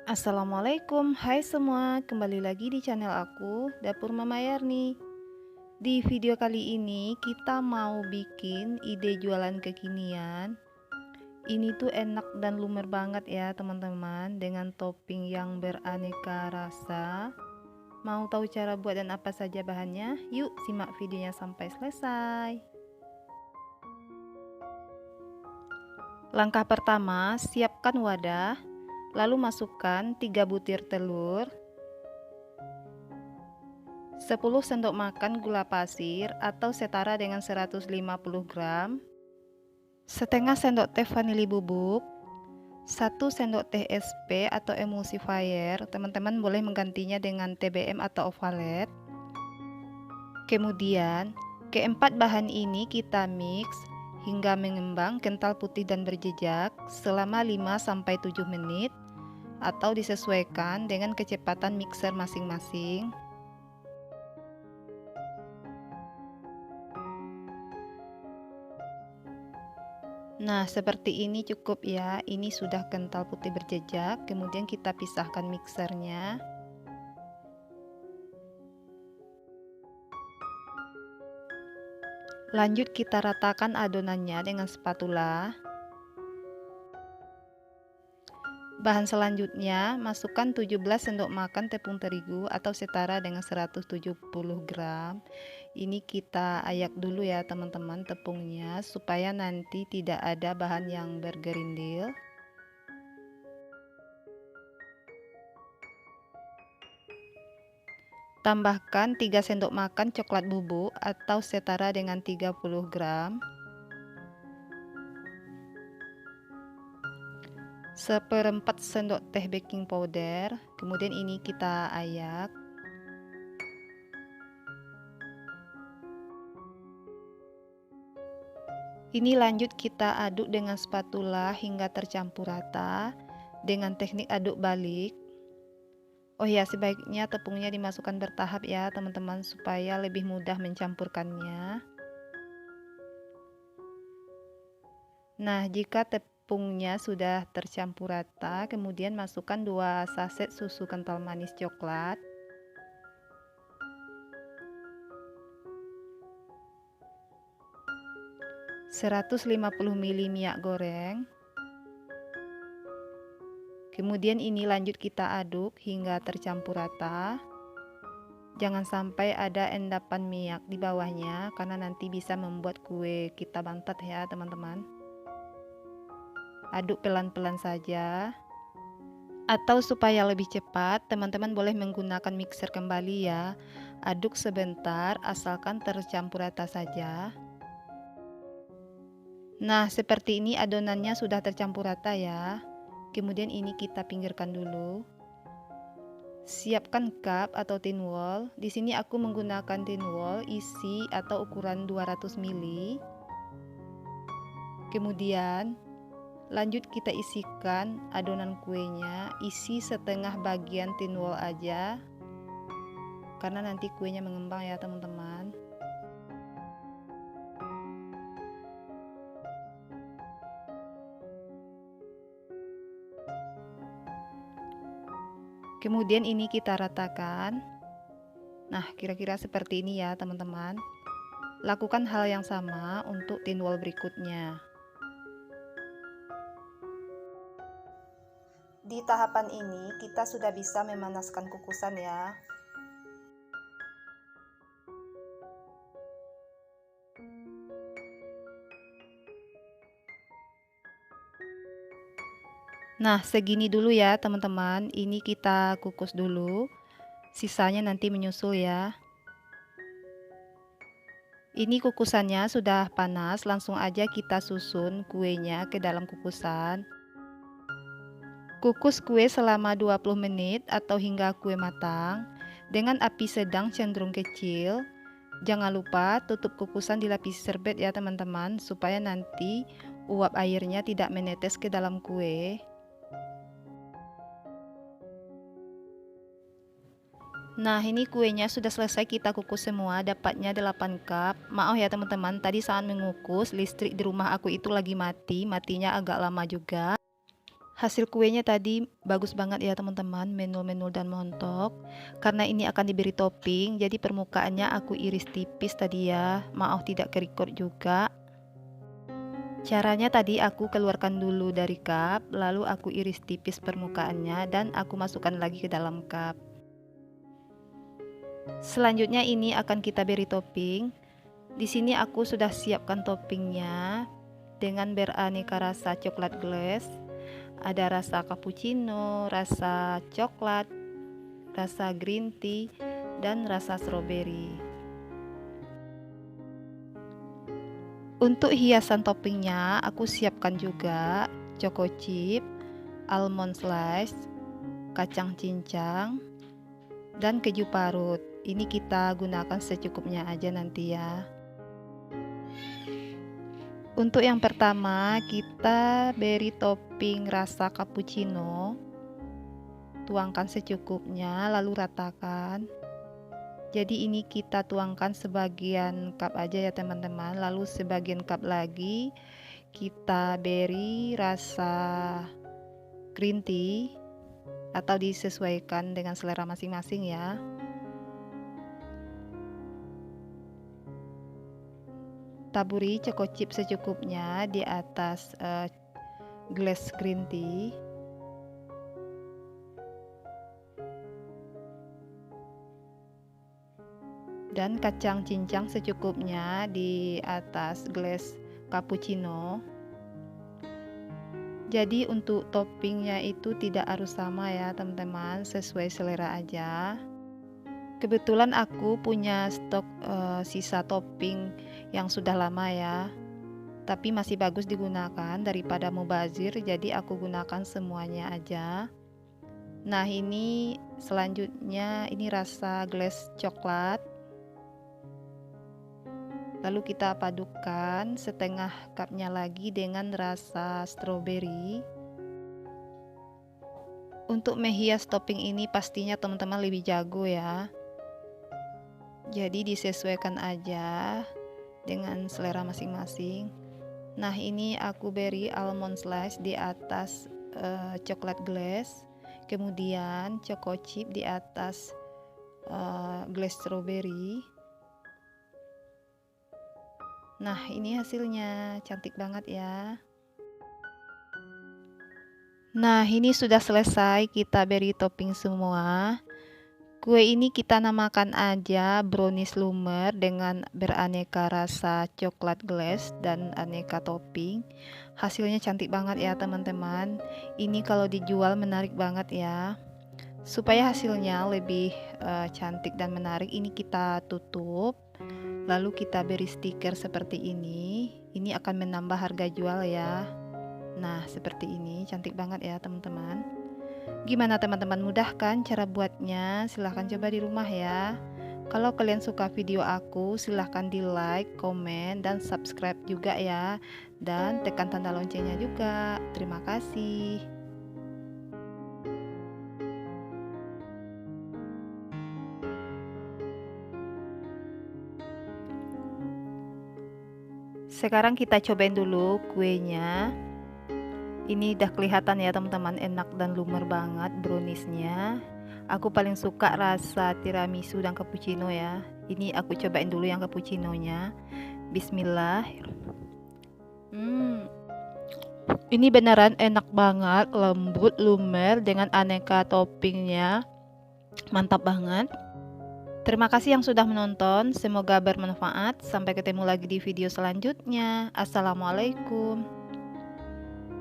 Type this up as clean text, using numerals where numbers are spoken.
Assalamualaikum, hai semua, kembali lagi di channel aku, Dapur Mama Yarni. Di video kali ini kita mau bikin ide jualan kekinian. Ini tuh enak dan lumer banget ya teman-teman, dengan topping yang beraneka rasa. Mau tahu cara buat dan apa saja bahannya? Yuk simak videonya sampai selesai. Langkah pertama, siapkan wadah, lalu masukkan 3 butir telur, 10 sendok makan gula pasir atau setara dengan 150 gram, setengah sendok teh vanili bubuk, 1 sendok teh SP atau emulsifier, teman-teman boleh menggantinya dengan TBM atau ovalet. Kemudian, keempat bahan ini kita mix hingga mengembang kental putih dan berjejak selama 5-7 menit atau disesuaikan dengan kecepatan mixer masing-masing. Nah, seperti ini cukup ya. Ini sudah kental putih berjejak. Kemudian kita pisahkan mixernya. Lanjut kita ratakan adonannya dengan spatula. Bahan selanjutnya, masukkan 17 sendok makan tepung terigu atau setara dengan 170 gram. Ini kita ayak dulu ya teman-teman tepungnya, supaya nanti tidak ada bahan yang bergerindil. Tambahkan 3 sendok makan coklat bubuk atau setara dengan 30 gram. Seperempat sendok teh baking powder. Kemudian ini kita ayak. Ini lanjut kita aduk dengan spatula hingga tercampur rata dengan teknik aduk balik. Oh ya, sebaiknya tepungnya dimasukkan bertahap ya teman-teman, supaya lebih mudah mencampurkannya. Nah, jika tepungnya sudah tercampur rata, kemudian masukkan 2 saset susu kental manis coklat. Seratus 150 ml minyak goreng. Kemudian ini lanjut kita aduk hingga tercampur rata. Jangan sampai ada endapan minyak di bawahnya, karena nanti bisa membuat kue kita bantat ya teman-teman. Aduk pelan-pelan saja. Atau supaya lebih cepat, teman-teman boleh menggunakan mixer kembali ya. Aduk sebentar, asalkan tercampur rata saja. Nah, seperti ini adonannya sudah tercampur rata ya. Kemudian ini kita pinggirkan dulu. Siapkan cup atau tin wall. Di sini aku menggunakan tin wall isi atau ukuran 200 ml. Kemudian lanjut kita isikan adonan kuenya, isi setengah bagian tin wall aja. Karena nanti kuenya mengembang ya, teman-teman. Kemudian ini kita ratakan. Nah, kira-kira seperti ini ya, teman-teman. Lakukan hal yang sama untuk tin wall berikutnya. Di tahapan ini kita sudah bisa memanaskan kukusan ya. Nah, segini dulu ya teman-teman. Ini kita kukus dulu. Sisanya nanti menyusul ya. Ini kukusannya sudah panas, langsung aja kita susun kuenya ke dalam kukusan. Kukus kue selama 20 menit atau hingga kue matang dengan api sedang cenderung kecil. Jangan lupa tutup kukusan dilapisi serbet ya teman-teman, supaya nanti uap airnya tidak menetes ke dalam kue. Nah, ini kuenya sudah selesai kita kukus semua, dapatnya 8 cup. Maaf ya teman-teman, tadi saat mengukus listrik di rumah aku itu lagi mati, matinya agak lama juga. Hasil kuenya tadi bagus banget ya teman-teman, menul-menul dan montok. Karena ini akan diberi topping, jadi permukaannya aku iris tipis tadi ya. Maaf tidak ke-record juga. Caranya tadi aku keluarkan dulu dari cup, lalu aku iris tipis permukaannya dan aku masukkan lagi ke dalam cup. Selanjutnya ini akan kita beri topping. Di sini aku sudah siapkan toppingnya dengan beraneka rasa coklat glaze. Ada rasa cappuccino, rasa coklat, rasa green tea, dan rasa strawberry. Untuk hiasan toppingnya aku siapkan juga choco chip, almond slice, kacang cincang, dan keju parut. Ini kita gunakan secukupnya aja nanti ya. Untuk yang pertama kita beri topping rasa cappuccino. Tuangkan secukupnya lalu ratakan. Jadi ini kita tuangkan sebagian cup aja ya teman-teman. Lalu sebagian cup lagi kita beri rasa green tea atau disesuaikan dengan selera masing-masing ya. Taburi choco chip secukupnya di atas gelas green tea. Dan kacang cincang secukupnya di atas gelas cappuccino. Jadi untuk toppingnya itu tidak harus sama ya teman-teman, sesuai selera aja. Kebetulan aku punya stok sisa topping yang sudah lama ya, tapi masih bagus digunakan daripada mubazir, jadi aku gunakan semuanya aja. Nah ini selanjutnya ini rasa glaze coklat, lalu kita padukan setengah cupnya lagi dengan rasa strawberry. Untuk menghias topping ini pastinya teman-teman lebih jago ya, jadi disesuaikan aja dengan selera masing-masing. Nah ini aku beri almond slice di atas coklat glaze, kemudian choco chip di atas glaze strawberry. Nah ini hasilnya cantik banget ya. Nah ini sudah selesai kita beri topping semua. Kue ini kita namakan aja brownies lumer dengan beraneka rasa coklat glaze dan aneka topping. Hasilnya cantik banget ya teman-teman. Ini kalau dijual menarik banget ya. Supaya hasilnya lebih cantik dan menarik, ini kita tutup. Lalu kita beri stiker seperti ini. Ini akan menambah harga jual ya. Nah seperti ini, cantik banget ya teman-teman. Gimana teman-teman, mudah kan cara buatnya? Silahkan coba di rumah ya. Kalau kalian suka video aku, silahkan di like, komen, dan subscribe juga ya. Dan tekan tanda loncengnya juga. Terima kasih. Sekarang kita cobain dulu kuenya. Ini udah kelihatan ya teman-teman, enak dan lumer banget browniesnya. Aku paling suka rasa tiramisu dan cappuccino ya. Ini aku cobain dulu yang cappuccinonya. Bismillah. Ini beneran enak banget, lembut, lumer dengan aneka toppingnya. Mantap banget. Terima kasih yang sudah menonton. Semoga bermanfaat. Sampai ketemu lagi di video selanjutnya. Assalamualaikum.